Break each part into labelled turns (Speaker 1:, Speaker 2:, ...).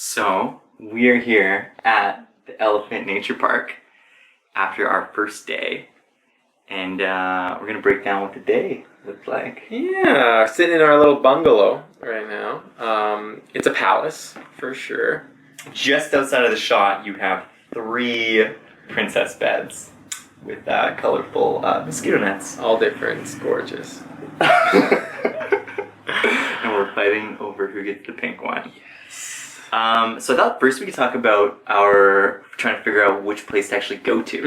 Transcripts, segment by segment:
Speaker 1: So, we are here at the Elephant Nature Park after our first day, and we're going to break down what the day looked like.
Speaker 2: Yeah, sitting in our little bungalow right now. It's a palace, for sure.
Speaker 1: Just outside of the shot, you have 3 princess beds with colorful mosquito nets.
Speaker 2: All different, it's gorgeous.
Speaker 1: And we're fighting over who gets the pink one. So I thought first we could talk about trying to figure out which place to actually go to.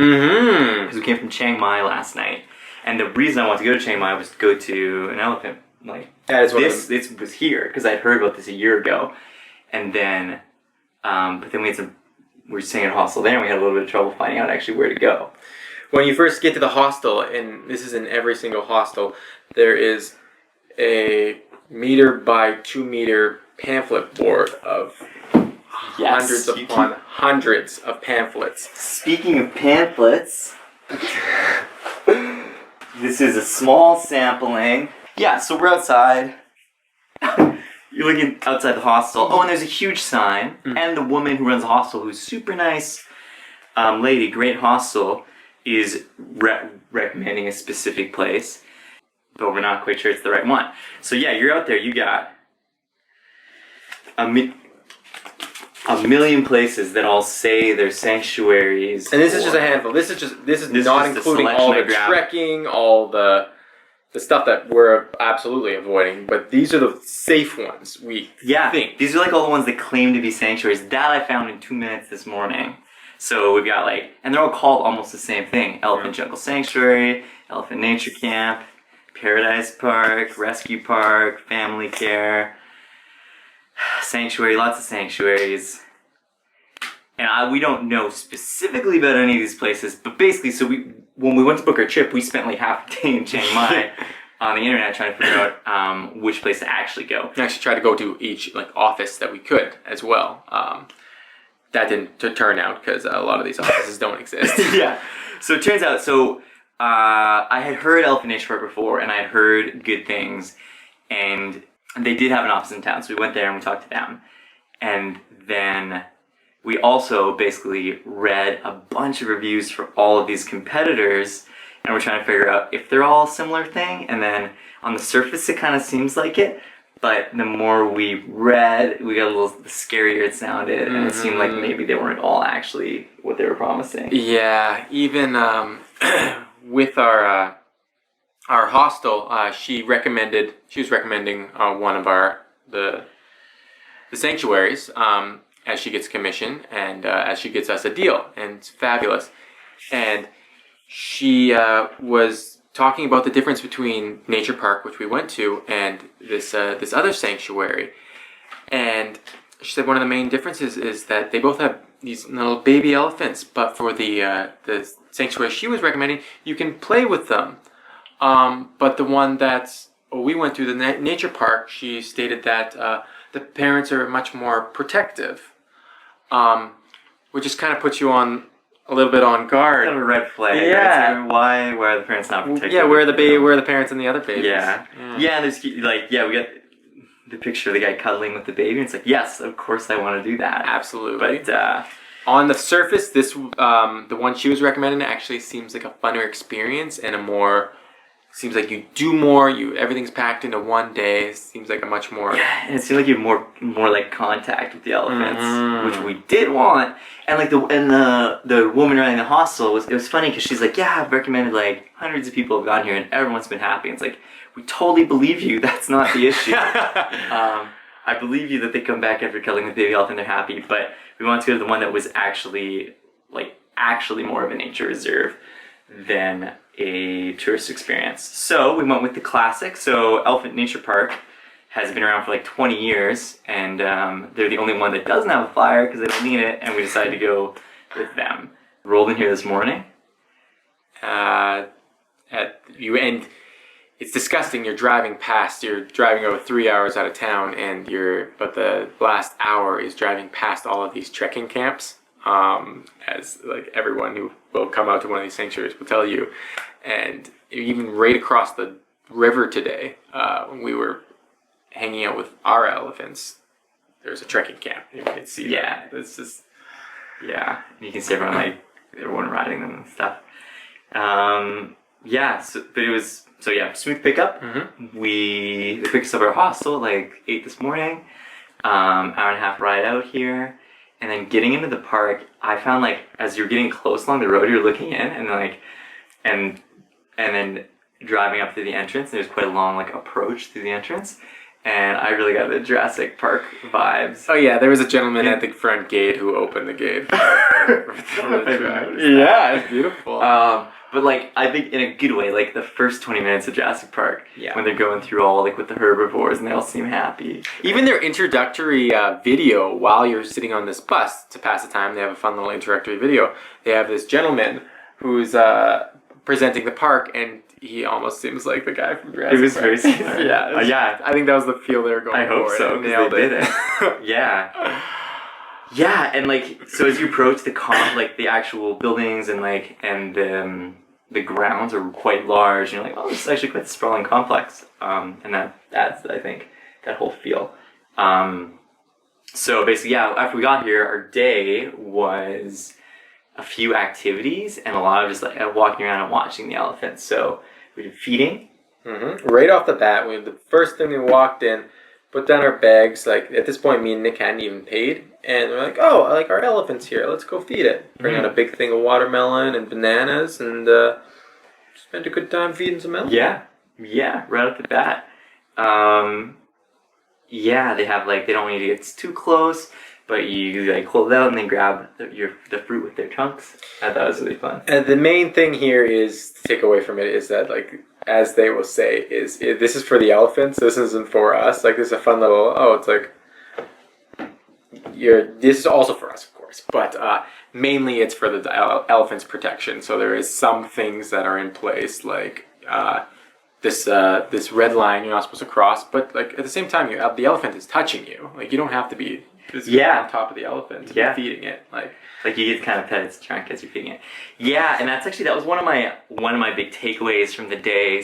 Speaker 1: Because we came from Chiang Mai last night. And the reason I wanted to go to Chiang Mai was to go to an elephant. This was here, because I'd heard about this a year ago. And then, but then we were staying at a hostel there, and we had a little bit of trouble finding out actually where to go.
Speaker 2: When you first get to the hostel, and this is in every single hostel, there is a 1 by 2 meter pamphlet board of hundreds of pamphlets.
Speaker 1: Speaking of pamphlets, this is a small sampling. Yeah, so we're outside. You're looking outside the hostel. Oh, and there's a huge sign. And the woman who runs the hostel, who's super nice lady, great hostel, is recommending a specific place. But we're not quite sure it's the right one. So yeah, you're out there, you got a million places that all say they're sanctuaries.
Speaker 2: And this is just a handful. This is not including all the trekking, all the stuff that we're absolutely avoiding. But these are the safe ones, we think.
Speaker 1: These are like all the ones that claim to be sanctuaries. That I found in 2 minutes this morning. So we've got and they're all called almost the same thing. Elephant Jungle Sanctuary, Elephant Nature Camp, Paradise Park, Rescue Park, Family Care, Sanctuary, lots of sanctuaries. And we don't know specifically about any of these places, but basically, when we went to book our trip, we spent like half a day in Chiang Mai on the internet trying to figure out which place to actually go.
Speaker 2: We actually tried to go to each office that we could as well. That didn't turn out because a lot of these offices don't exist.
Speaker 1: Yeah. So it turns out, I had heard Elephant Nature Park before, and I had heard good things, and they did have an office in town, so we went there and we talked to them. And then we also basically read a bunch of reviews for all of these competitors, and we're trying to figure out if they're all a similar thing. And then on the surface, it kind of seems like it, but the more we read, we got a little scarier it sounded, and it seemed like maybe they weren't all actually what they were promising.
Speaker 2: Yeah, even with our hostel, she was recommending one of the sanctuaries as she gets commission and as she gets us a deal, and it's fabulous. And she was talking about the difference between Nature Park, which we went to, and this other sanctuary. And she said one of the main differences is that they both have these little baby elephants, but for the sanctuary she was recommending, you can play with them. But the one we went to, the Nature Park, she stated that the parents are much more protective, which just kind of puts you on a little bit on guard.
Speaker 1: Kind of a red flag.
Speaker 2: Yeah.
Speaker 1: Right? So why are the parents not protective?
Speaker 2: Yeah, where are the parents and the other babies?
Speaker 1: Yeah. There's we got the picture of the guy cuddling with the baby, and it's like, yes, of course I want to do that.
Speaker 2: Absolutely.
Speaker 1: But
Speaker 2: on the surface, the one she was recommending actually seems like a funner experience and seems like you do more. Everything's packed into one day. It seems like a much more.
Speaker 1: Yeah, and it seemed like you have more like contact with the elephants, which we did want. And the woman running the hostel it was funny because she's like, yeah, I've recommended hundreds of people have gone here and everyone's been happy. And it's like, we totally believe you. That's not the issue. I believe you that they come back after cuddling with the baby elephant, they're happy. But we wanted to go to the one that was actually more of a nature reserve than a tourist experience. So we went with the classic. So Elephant Nature Park has been around for 20 years, and they're the only one that doesn't have a flyer because they don't need it, and we decided to go with them. Rolled in here this morning.
Speaker 2: And it's disgusting. You're driving over 3 hours out of town, but the last hour is driving past all of these trekking camps. As everyone who will come out to one of these sanctuaries will tell you. And even right across the river today, when we were hanging out with our elephants, there's a trekking camp. You can see.
Speaker 1: Yeah, it's just you can see everyone riding them and stuff. But it was smooth pickup. They picked us up at our hostel at like 8 this morning. Hour and a half ride out here, and then getting into the park. I found like as you're getting close along the road, you're looking in and then driving up to the entrance. There's quite a long like approach through the entrance. And I really got the Jurassic Park vibes.
Speaker 2: Oh yeah, there was a gentleman at the front gate who opened the gate.
Speaker 1: Yeah, it's beautiful. But like I think in a good way, like the first 20 minutes of Jurassic Park, when they're going through all like with the herbivores and they all seem happy.
Speaker 2: Even their introductory video while you're sitting on this bus to pass the time, they have a fun little introductory video. They have this gentleman who's presenting the park, and he almost seems like the guy from Jurassic Park.
Speaker 1: It was very similar.
Speaker 2: Yeah. I think that was the feel they were going for.
Speaker 1: I hope so, because they did it. Yeah. Yeah, and like, so as you approach the actual buildings and the grounds are quite large, and you're like, oh, this is actually quite a sprawling complex. And that adds, I think, that whole feel. So basically, after we got here, our day was a few activities and a lot of just like walking around and watching the elephants. So we did feeding.
Speaker 2: Right off the bat, the first thing we walked in, put down our bags. Like at this point, me and Nick hadn't even paid, and we're like, "Oh, I like our elephant's here. Let's go feed it." Bring out a big thing of watermelon and bananas, and spent a good time feeding some elephants.
Speaker 1: Yeah, right off the bat. They have they don't want you to get too close, but you like hold it out and then grab the fruit with their trunks. I thought it was really fun.
Speaker 2: And the main thing here is to take away from it is that as they will say, this is for the elephants. This isn't for us. Like this is a fun little. It's like this is also for us, of course, but mainly it's for the elephant's protection. So there is some things that are in place, like this red line you're not supposed to cross, but like at the same time, the elephant is touching you. Like you don't have to be on top of the elephant to be feeding it.
Speaker 1: Like you get to kind of pet its trunk as you're feeding it. Yeah, and that was one of my big takeaways from the day.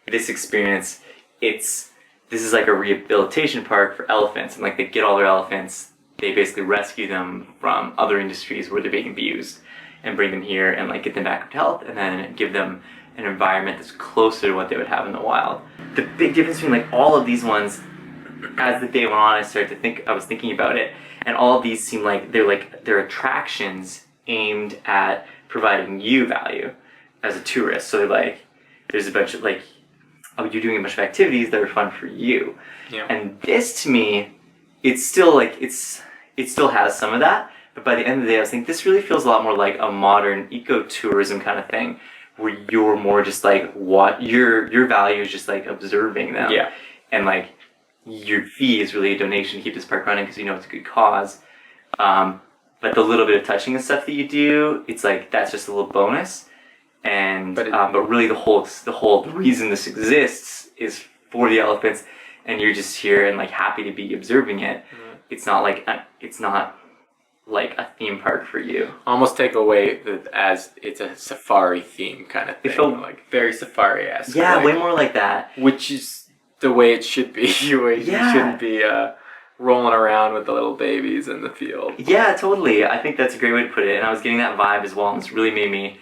Speaker 1: This experience, this is like a rehabilitation park for elephants, and like they get all their elephants, they basically rescue them from other industries where they're being abused, and bring them here and like get them back up to health, and then give them an environment that's closer to what they would have in the wild. The big difference between like all of these ones, as the day went on, I was thinking about it, and all of these seem like they're attractions aimed at providing you value as a tourist. So there's a bunch of you're doing a bunch of activities that are fun for you.
Speaker 2: Yeah.
Speaker 1: And this to me, it's still it still has some of that, but by the end of the day, I was thinking this really feels a lot more like a modern ecotourism kind of thing, where you're more just what your value is just observing them.
Speaker 2: Yeah.
Speaker 1: And your fee is really a donation to keep this park running because you know it's a good cause. But the little bit of touching and stuff that you do, it's that's just a little bonus. And but really the whole reason this exists is for the elephants, and you're just here and happy to be observing it. Mm-hmm. It's not like a theme park for you.
Speaker 2: Almost take away as it's a safari theme kind of thing. It felt very safari-esque.
Speaker 1: Yeah, way more like that.
Speaker 2: Which is the way it should be. You shouldn't be rolling around with the little babies in the field.
Speaker 1: Yeah, totally. I think that's a great way to put it. And I was getting that vibe as well, and it's really made me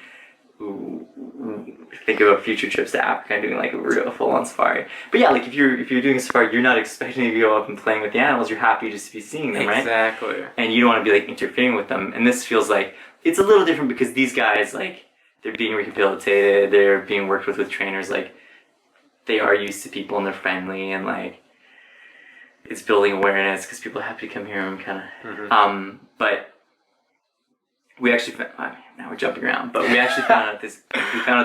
Speaker 1: think about future trips to Africa and doing a real full-on safari. But yeah, if you're doing a safari, you're not expecting to go up and playing with the animals. You're happy just to be seeing them, right?
Speaker 2: Exactly.
Speaker 1: And you don't want to be interfering with them. And this feels it's a little different because these guys they're being rehabilitated. They're being worked with trainers. They are used to people and they're friendly, and it's building awareness because people are happy to come here and kind of. Mm-hmm. But we actually now we're jumping around, but we actually found out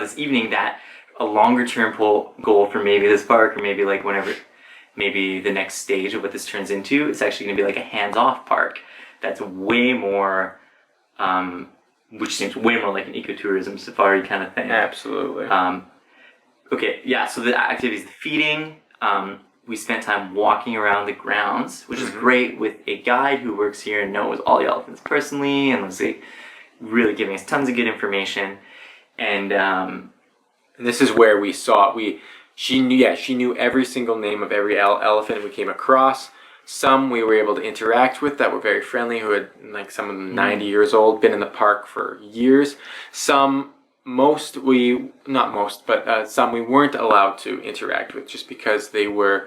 Speaker 1: this evening that a longer term goal for maybe this park, or maybe maybe the next stage of what this turns into, is actually going to be a hands-off park that's way more, which seems way more like an ecotourism safari kind of thing.
Speaker 2: Absolutely.
Speaker 1: Okay, yeah. So the activities, the feeding. We spent time walking around the grounds, which is great, with a guide who works here and knows all the elephants personally, and was really giving us tons of good information. And
Speaker 2: this is where we saw she knew every single name of every elephant we came across. Some we were able to interact with that were very friendly, who had, like, some of them 90 years old, been in the park for years. Some we weren't allowed to interact with just because they're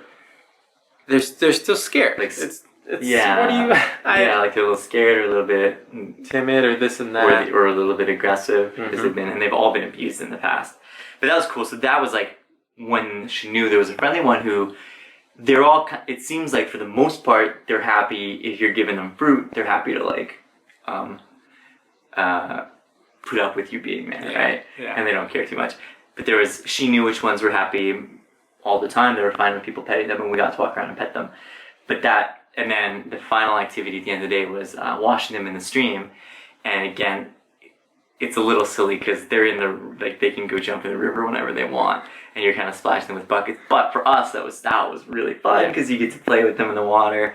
Speaker 2: still scared. Like, it's
Speaker 1: yeah.
Speaker 2: What do you?
Speaker 1: Like they're a little scared or a little bit
Speaker 2: timid or this and that,
Speaker 1: or a little bit aggressive because they've all been abused in the past. But that was cool. So that was like when she knew there was a friendly one who. They're all. It seems like for the most part, they're happy if you're giving them fruit. They're happy to like, put up with you being there, right?
Speaker 2: Yeah.
Speaker 1: And they don't care too much. But she knew which ones were happy all the time. They were fine with people petting them, and we got to walk around and pet them. And then the final activity at the end of the day was washing them in the stream. And again, it's a little silly because they're in they can go jump in the river whenever they want, and you're kind of splashing them with buckets. But for us, that was really fun because you get to play with them in the water.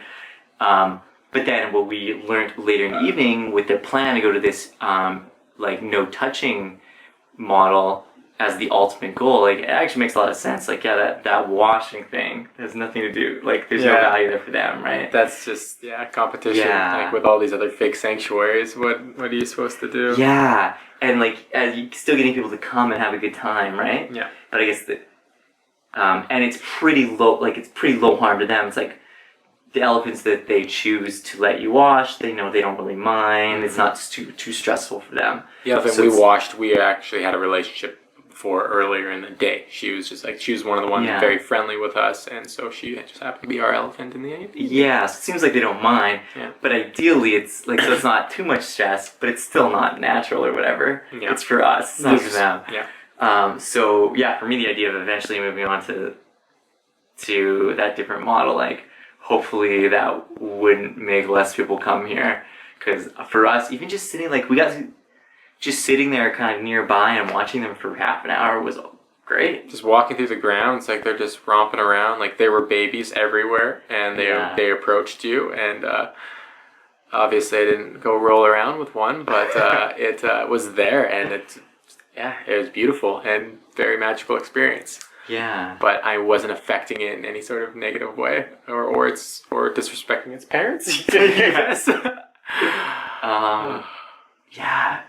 Speaker 1: But then what we learned later in the evening with their plan to go to this no touching model as the ultimate goal, like it actually makes a lot of sense. Like that washing thing has nothing to do. Like there's no value there for them, right?
Speaker 2: That's just competition.
Speaker 1: Yeah.
Speaker 2: Like with all these other fake sanctuaries, what are you supposed to do?
Speaker 1: Yeah, and like as you still getting people to come and have a good time, right?
Speaker 2: Yeah.
Speaker 1: But I guess and it's pretty low. Like it's pretty low harm to them. It's like the elephants that they choose to let you wash, they know they don't really mind. It's not too stressful for them.
Speaker 2: The elephant we washed, we actually had a relationship for earlier in the day. She was one of the ones very friendly with us, and so she just happened to be our elephant in the evening.
Speaker 1: Yeah, so it seems like they don't mind.
Speaker 2: Yeah.
Speaker 1: But ideally, it's like so it's not too much stress, but it's still not natural or whatever.
Speaker 2: Yeah.
Speaker 1: It's for us. It's not for them.
Speaker 2: Yeah.
Speaker 1: So yeah, for me, the idea of eventually moving on to that different model, like hopefully that wouldn't make less people come here, because for us, even just sitting just sitting there kind of nearby and watching them for half an hour was great.
Speaker 2: Just walking through the grounds, like they're just romping around, like there were babies everywhere, and they approached you, and obviously I didn't go roll around with one, but it was there, and it was beautiful and very magical experience.
Speaker 1: Yeah.
Speaker 2: But I wasn't affecting it in any sort of negative way, or disrespecting its parents. Yes.
Speaker 1: Yeah.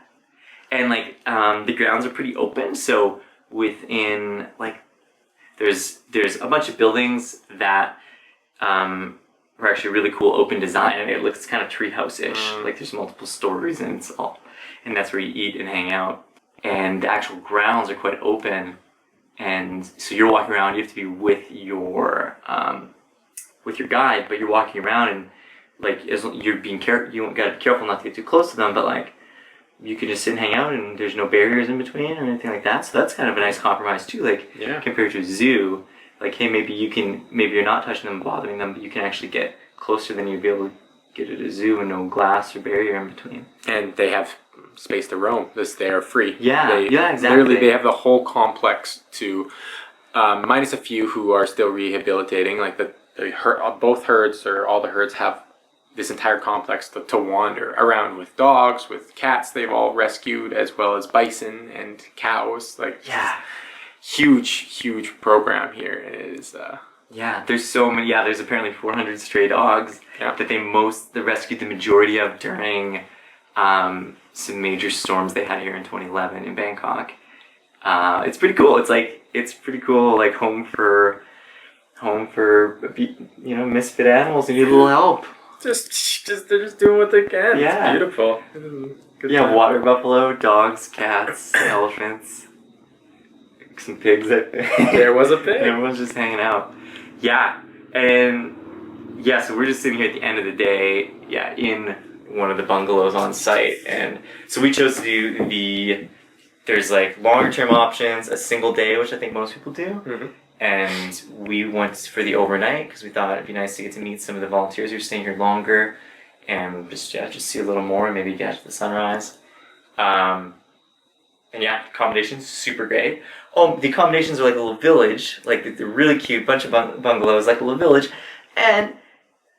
Speaker 1: And like the grounds are pretty open, so within like there's a bunch of buildings that are actually really cool open design, and it looks kind of treehouse-ish. Like there's multiple stories, and and that's where you eat and hang out. And the actual grounds are quite open, and so you're walking around. You have to be with your guide, but you're walking around, and like you're being careful. You gotta be careful not to get too close to them, but like. You can just sit and hang out, and there's no barriers in between or anything like that. So that's kind of a nice compromise too. Like compared to a zoo, like hey, maybe you're not touching them, bothering them, but you can actually get closer than you'd be able to get at a zoo, and no glass or barrier in between.
Speaker 2: And they have space to roam. They are free.
Speaker 1: Yeah, exactly.
Speaker 2: Literally, they have the whole complex to, minus a few who are still rehabilitating. Like both herds or all the herds have this entire complex to wander around with dogs, with cats they've all rescued, as well as bison and cows. Like huge program here. It is
Speaker 1: there's so many. There's apparently 400 stray dogs that they rescued the majority of during some major storms they had here in 2011 in Bangkok. It's pretty cool. It's pretty cool, like home for misfit animals who need a little help.
Speaker 2: They're just doing what they can.
Speaker 1: Yeah.
Speaker 2: It's beautiful.
Speaker 1: Good time. Water buffalo, dogs, cats, elephants, some pigs. I think.
Speaker 2: There was a pig.
Speaker 1: Everyone's just hanging out. Yeah, and so we're just sitting here at the end of the day. Yeah, in one of the bungalows on site, and so we chose to do there's like longer term options, a single day, which I think most people do.
Speaker 2: Mm-hmm.
Speaker 1: And we went for the overnight because we thought it'd be nice to get to meet some of the volunteers who are staying here longer and just see a little more and maybe catch the sunrise. And accommodations super great. Oh, the accommodations are like a little village, like they're really cute, bunch of bungalows, like a little village. And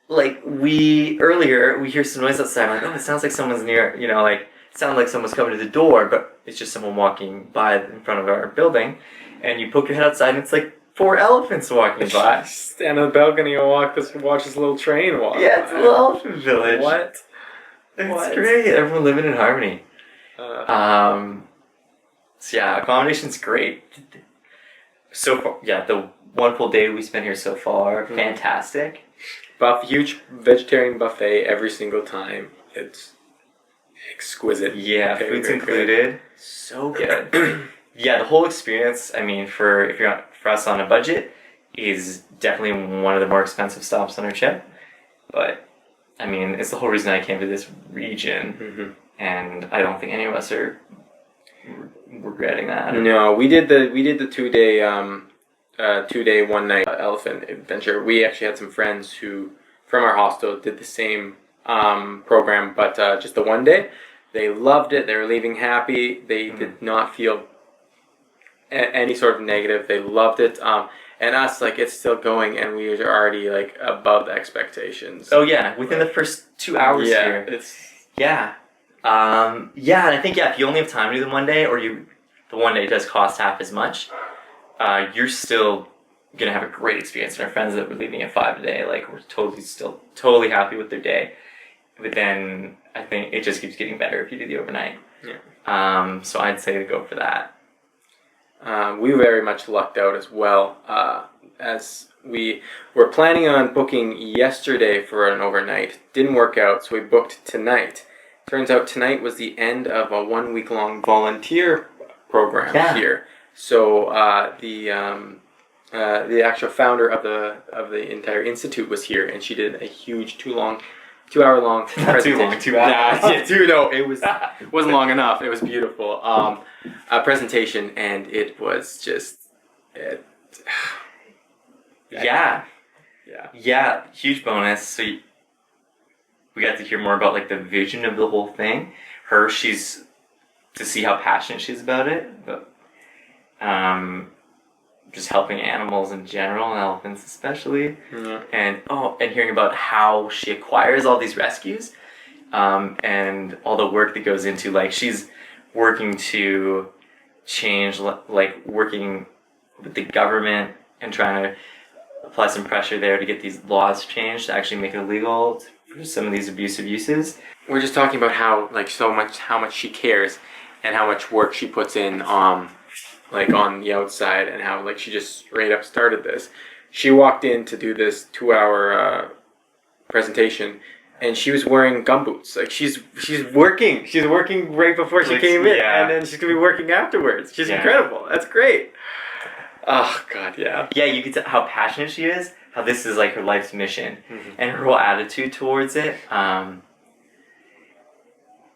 Speaker 1: like we hear some noise outside. I'm like, oh, it sounds like someone's near, it sounded like someone's coming to the door, but it's just someone walking by in front of our building. And you poke your head outside, and it's like 4 elephants walking by.
Speaker 2: Stand on the balcony and watch this little train walk.
Speaker 1: Yeah, it's a little elephant village.
Speaker 2: What?
Speaker 1: It's great. Everyone living in harmony. So yeah, accommodation's great. So far, yeah, the wonderful day we spent here so far, fantastic.
Speaker 2: Huge vegetarian buffet every single time. It's exquisite.
Speaker 1: Yeah,
Speaker 2: very,
Speaker 1: food's
Speaker 2: very
Speaker 1: included.
Speaker 2: good.
Speaker 1: So good. Yeah, the whole experience. I mean, for us on a budget, is definitely one of the more expensive stops on our trip. But I mean, it's the whole reason I came to this region, and I don't think any of us are regretting that.
Speaker 2: No, we did the 2-day 2-day 1-night elephant adventure. We actually had some friends who from our hostel did the same program, but just the 1 day. They loved it. They were leaving happy. They did not feel any sort of negative. They loved it. And us, like, it's still going, and we are already like above the expectations.
Speaker 1: Oh yeah, within the first 2 hours here. And I think if you only have time to do the 1 day, or the 1 day does cost half as much, you're still gonna have a great experience. And our friends that were leaving at 5 a day, like, were totally happy with their day. But then I think it just keeps getting better if you do the overnight. Yeah. So I'd say to go for that.
Speaker 2: We very much lucked out as well, as we were planning on booking yesterday for an overnight. Didn't work out, so we booked tonight. Turns out tonight was the end of a 1-week-long volunteer program here. So the actual founder of the entire institute was here, and she did a huge 2-hour-long presentation.
Speaker 1: 2 hours.
Speaker 2: It wasn't long enough. It was beautiful. A presentation, and it was just
Speaker 1: huge bonus. So we got to hear more about like the vision of the whole thing. She's to see how passionate she is about it, but just helping animals in general, and elephants especially, and hearing about how she acquires all these rescues, and all the work that goes into, like, she's working to change, like, working with the government and trying to apply some pressure there to get these laws changed to actually make it illegal for some of these abusive uses.
Speaker 2: We're just talking about how much she cares and how much work she puts in, like, on the outside, and how, like, she just straight up started this. She walked in to do this 2-hour presentation, and she was wearing gumboots. Like, she's working right before she came in, and then she's gonna be working afterwards. She's incredible. That's great. Oh God, yeah.
Speaker 1: Yeah, you can tell how passionate she is. How this is like her life's mission, and her whole attitude towards it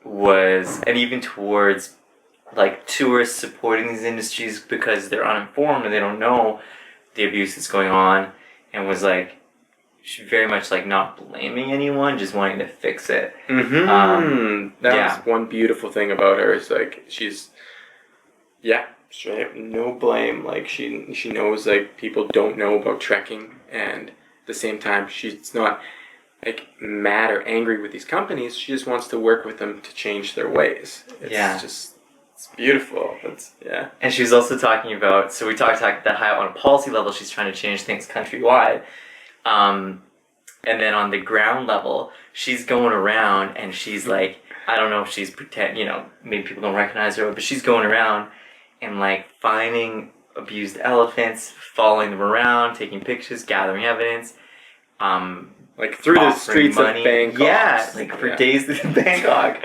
Speaker 1: was, and even towards, like, tourists supporting these industries because they're uninformed and they don't know the abuse that's going on, and was like, she very much like not blaming anyone, just wanting to fix it.
Speaker 2: That was one beautiful thing about her. Is like she's straight up no blame. Like she knows, like, people don't know about trekking, and at the same time she's not like mad or angry with these companies. She just wants to work with them to change their ways. It's beautiful.
Speaker 1: And she's also talking about, so we talked that high on a policy level, she's trying to change things countrywide. And then on the ground level, she's going around and she's like, I don't know if she's maybe people don't recognize her, but she's going around and, like, finding abused elephants, following them around, taking pictures, gathering evidence.
Speaker 2: Like through the streets of Bangkok.
Speaker 1: Yeah, like for days in Bangkok.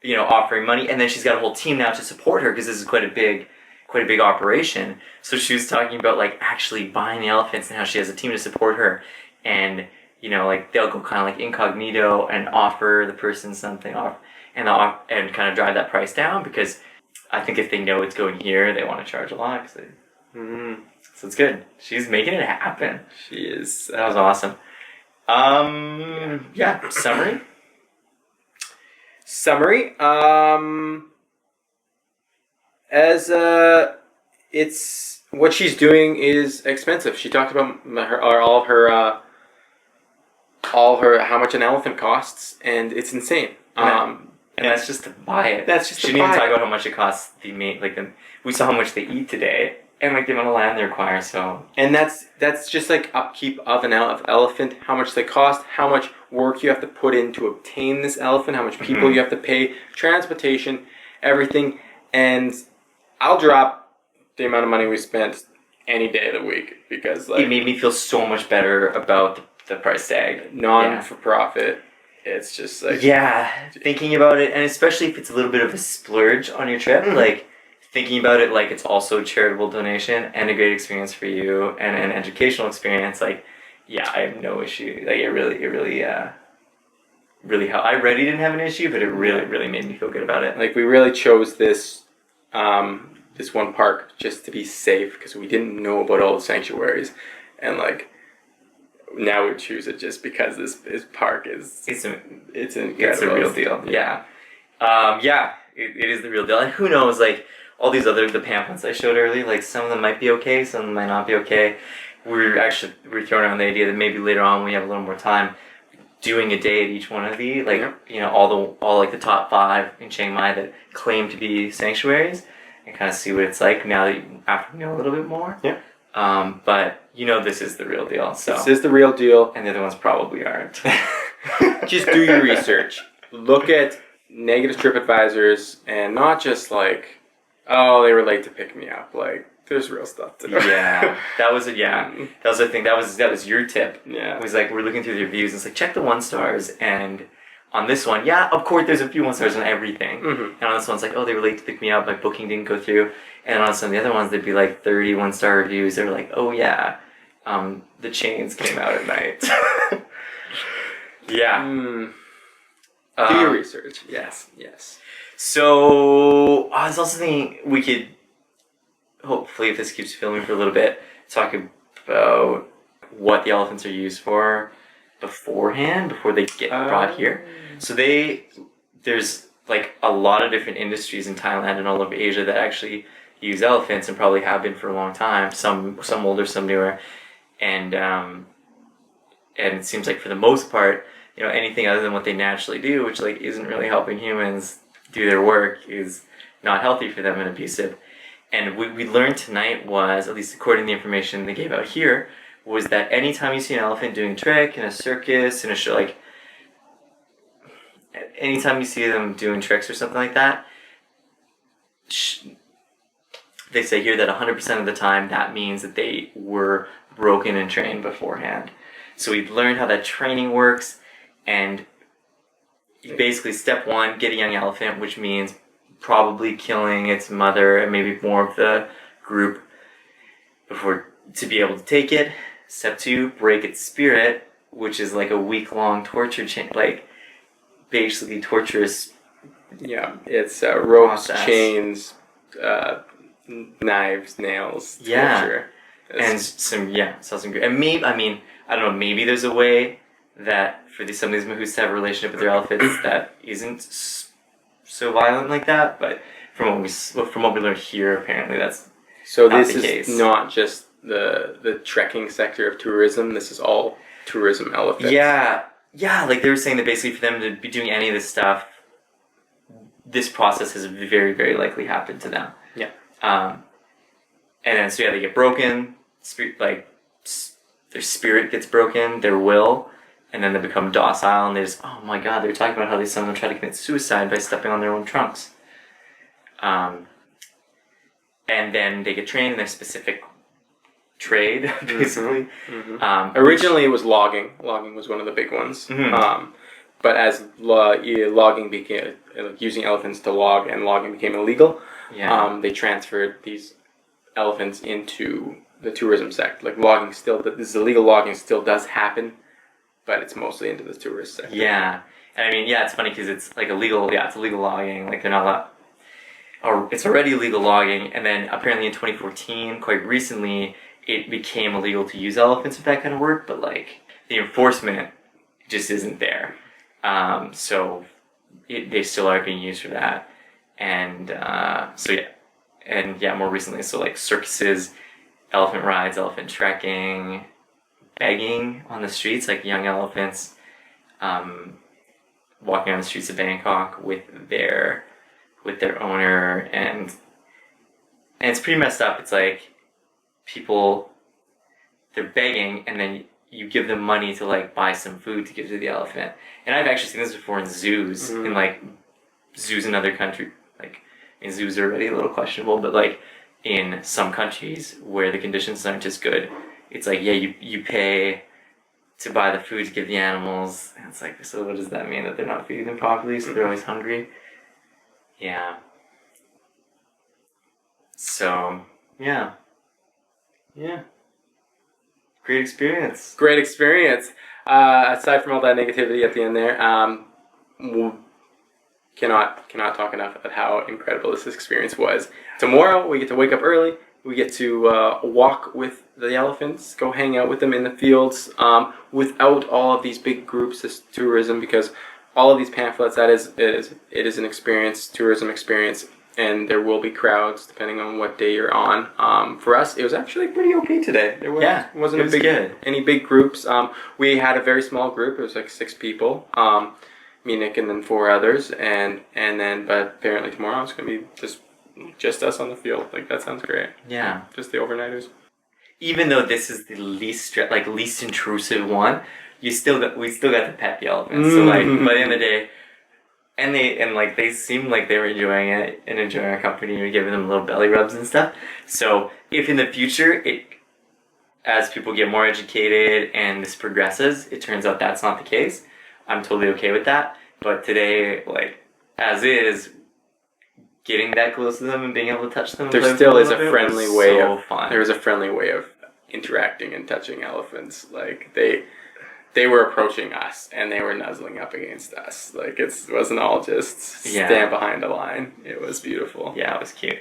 Speaker 1: Offering money, and then she's got a whole team now to support her because this is quite a big operation. So she was talking about, like, actually buying the elephants and how she has a team to support her, and like, they'll go kind of like incognito and offer the person something off, and kind of drive that price down, because I think if they know it's going here, they want to charge a lot. So it's good. She's making it happen.
Speaker 2: She is.
Speaker 1: That was awesome.
Speaker 2: Summary. It's what she's doing is expensive. She talked about all her how much an elephant costs, and it's insane.
Speaker 1: And that's just to buy it.
Speaker 2: That's just
Speaker 1: she didn't even talk about how much it costs. We saw how much they eat today, and like the amount of land they require. So,
Speaker 2: and that's just like upkeep of an elephant, how much they cost, how much work you have to put in to obtain this elephant, how much people you have to pay, transportation, everything. And I'll drop the amount of money we spent any day of the week because like
Speaker 1: it made me feel so much better about the price tag.
Speaker 2: For profit. It's just like
Speaker 1: thinking about it, and especially if it's a little bit of a splurge on your trip, like thinking about it like it's also a charitable donation and a great experience for you and an educational experience. Like, I have no issue. Like, it really helped. I already didn't have an issue, but it really made me feel good about it.
Speaker 2: Like, we really chose this this one park just to be safe because we didn't know about all the sanctuaries, and like now we choose it just because this park is it's incredible.
Speaker 1: It's a real deal. It is the real deal. And who knows, like all these the pamphlets I showed earlier, like some of them might be okay, some of them might not be okay. We're throwing around the idea that maybe later on when we have a little more time, doing a day at each one of these, like all like the top 5 in Chiang Mai that claim to be sanctuaries, and kind of see what it's like now that after we know a little bit more.
Speaker 2: Yeah.
Speaker 1: But this is the real deal. So
Speaker 2: this is the real deal,
Speaker 1: and the other ones probably aren't.
Speaker 2: Just do your research. Look at negative TripAdvisors, and not just like, oh, they were late to pick me up. Like, there's real stuff to do.
Speaker 1: That was the thing. That was your tip.
Speaker 2: Yeah.
Speaker 1: It was like we're looking through the reviews. And it's like check the 1 stars, and on this one, of course, there's a few 1 stars on everything. Mm-hmm. And on this one, it's like, oh, they were late to pick me up. My booking didn't go through. And on some of the other ones, they'd be like 30 1-star reviews. They were like, oh yeah, the chains came out at night.
Speaker 2: Do your research.
Speaker 1: Yes. So I was also thinking we could, hopefully, if this keeps filming for a little bit, talk about what the elephants are used for beforehand, before they get brought here. So there's like a lot of different industries in Thailand and all over Asia that actually use elephants and probably have been for a long time. Some older, some newer, and it seems like for the most part, anything other than what they naturally do, which like isn't really helping humans do their work, is not healthy for them and abusive. And what we learned tonight was, at least according to the information they gave out here, was that anytime you see an elephant doing a trick in a circus, in a show, like anytime you see them doing tricks or something like that, they say here that 100% of the time that means that they were broken and trained beforehand. So we learned how that training works, and basically step 1, get a young elephant, which means probably killing its mother and maybe more of the group to be able to take it. Step 2, break its spirit, which is like a week-long torture chain, like basically torturous.
Speaker 2: Yeah, it's ropes,
Speaker 1: process.
Speaker 2: Chains, knives, nails, torture.
Speaker 1: And some good. And maybe, I don't know, maybe there's a way that for some of these mahouts to have a relationship with their elephants that isn't so violent like that, but from what we learned here, apparently that's not the case.
Speaker 2: Not just the trekking sector of tourism. This is all tourism elephants.
Speaker 1: Like they were saying that basically for them to be doing any of this stuff, this process has very, very likely happened to them. And then they get broken, their spirit gets broken, their will, and then they become docile, and oh my god, they're talking about how some of them try to commit suicide by stepping on their own trunks. And then they get trained in their specific trade, basically.
Speaker 2: Mm-hmm. Originally, it was logging. Logging was one of the big ones. Mm-hmm. But as logging became, using elephants to log, and logging became illegal, they transferred these elephants into the tourism sector. Like logging this illegal logging still does happen, but it's mostly into the tourist sector.
Speaker 1: And it's funny because it's like illegal. It's illegal logging. Like they're not allowed. Or it's already illegal logging, and then apparently in 2014, quite recently, it became illegal to use elephants for that kind of work. But like the enforcement just isn't there. So they still are being used for that, and more recently, so like circuses, elephant rides, elephant trekking, begging on the streets, like young elephants, walking on the streets of Bangkok with their owner, and it's pretty messed up. It's like people, they're begging, and then you give them money to like buy some food to give to the elephant. And I've actually seen this before in zoos, in like zoos in other countries. Like in zoos are already a little questionable, but like in some countries where the conditions aren't as good, it's like, yeah, you pay to buy the food to give the animals. And it's like, so what does that mean? That they're not feeding them properly, so they're always hungry? Yeah. So, yeah. Yeah. Great experience.
Speaker 2: Great experience. Aside from all that negativity at the end there, cannot talk enough about how incredible this experience was. Tomorrow we get to wake up early. We get to walk with the elephants, go hang out with them in the fields, without all of these big groups as tourism, because all of these pamphlets, it is an experience, tourism experience, and there will be crowds depending on what day you're on. For us, it was actually pretty okay today. There wasn't any big groups. We had a very small group. It was like 6 people. Me, Nick, and then 4 others, and then but apparently tomorrow it's gonna be just us on the field. Like, that sounds great.
Speaker 1: Yeah.
Speaker 2: Just the overnighters.
Speaker 1: Even though this is the least intrusive one, we still got to pet the elephants. So like by the end of the day, and they seemed like they were enjoying it and enjoying our company. We were giving them little belly rubs and stuff. So if in the future as people get more educated and this progresses, it turns out that's not the case, I'm totally okay with that. But today, like as is, getting that close to them and being able to touch them.
Speaker 2: There still is a friendly way of
Speaker 1: fun.
Speaker 2: There is a friendly way of interacting and touching elephants. Like they were approaching us and they were nuzzling up against us. Like it wasn't all just stand behind a line. It was beautiful.
Speaker 1: Yeah, it was cute.